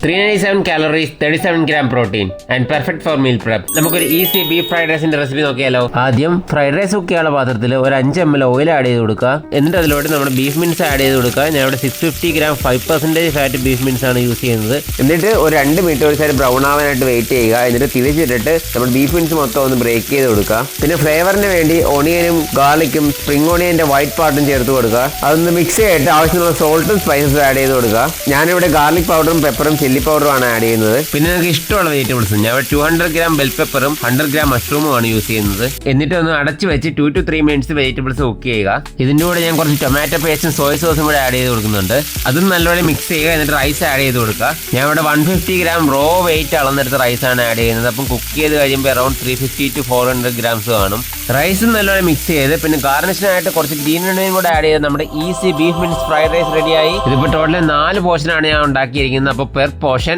397 calories, 37 gram protein and perfect for meal prep. നമുക്കൊരു easy beef fried റൈസിന്റെ recipe നോക്കിയാലോ. ആദ്യം fried rice cook ചെയ്യാനുള്ള പാത്രത്തിൽ ഒരു 5 ml ഓയിൽ ആഡ് ചെയ്ത് കൊടുക്കുക. എന്നിട്ട് അതിലോട്ട് നമ്മുടെ ബീഫ് മിൻസ് ആഡ് ചെയ്ത് കൊടുക്കുക. ഞാൻ ഇവിടെ 650 gram 5% ഫാറ്റ് ബീഫ് മിൻസ് ആണ് യൂസ് ചെയ്യുന്നത്. എന്നിട്ട് ഒരു 2 മിനിറ്റ് ഒരു സൈഡ് ബ്രൗൺ ആവാനായിട്ട് വെയിറ്റ് ചെയ്യുക. എന്നിട്ട് തിരിച്ചിട്ടിട്ട് നമ്മുടെ ബീഫ് മിൻസ് മൊത്തം ഒന്ന് ബ്രേക്ക് ചെയ്ത് കൊടുക്കുക. പിന്നെ ഫ്ലേവറിന് വേണ്ടി ഓണിയനും ഗാർലിക്കും സ്പ്രിംഗ് ഓണിയന്റെ വൈറ്റ് പാർട്ടും ചേർത്ത് കൊടുക്കുക. അതൊന്ന് മിക്സ് ചെയ്തിട്ട് ആവശ്യമുള്ള സോൾട്ടും സ്പൈസസും ആഡ് ചെയ്ത് കൊടുക്കുക. ഞാനിവിടെ ഗാർലിക് പൗഡറും പെപ്പറും ചില്ലി പൗഡറുമാണ് ആഡ് ചെയ്യുന്നത്. പിന്നെ നിങ്ങൾക്ക് ഇഷ്ടമുള്ള വെജിറ്റബിൾസ് ഞാൻ 200 gram ബെൽ പെപ്പറും 100 gram മഷ്റൂമും ആണ് യൂസ് ചെയ്യുന്നത്. എന്നിട്ട് ഒന്ന് അടച്ചു വെച്ച് 2 to 3 minutes വെജിറ്റബിൾസ് കുക്ക് ചെയ്യുക. ഇതിൻ്റെ കൂടെ ഞാൻ കുറച്ച് ടൊമാറ്റോ പേസ്റ്റും സോയ സോസും കൂടെ ആഡ് ചെയ്ത് കൊടുക്കുന്നുണ്ട്. അതും നല്ലപോലെ മിക്സ് ചെയ്യുക. എന്നിട്ട് റൈസ് ആഡ് ചെയ്ത് കൊടുക്കുക. ഞാൻ ഇവിടെ 150 gram റോ വെയിറ്റ് അളന്നെടുത്ത റൈസാണ് ആഡ് ചെയ്യുന്നത്. അപ്പം കുക്ക് ചെയ്ത് കഴിയുമ്പോൾ അറൌണ്ട് 350 to 400 grams കാണും. റൈസും നല്ലപോലെ മിക്സ് ചെയ്ത് പിന്നെ ഗാർണിഷിനായിട്ട് കുറച്ച് ഗ്രീൻ ഓണിയൻ കൂടെ ആഡ് ചെയ്ത് നമ്മുടെ easy beef mince fried rice റെഡിയായി. ഇതിപ്പോൾ ടോട്ടൽ 4 പോർഷനാണ് ഞാൻ ഉണ്ടാക്കിയിരിക്കുന്നത്. അപ്പോൾ പെർ പോർഷൻ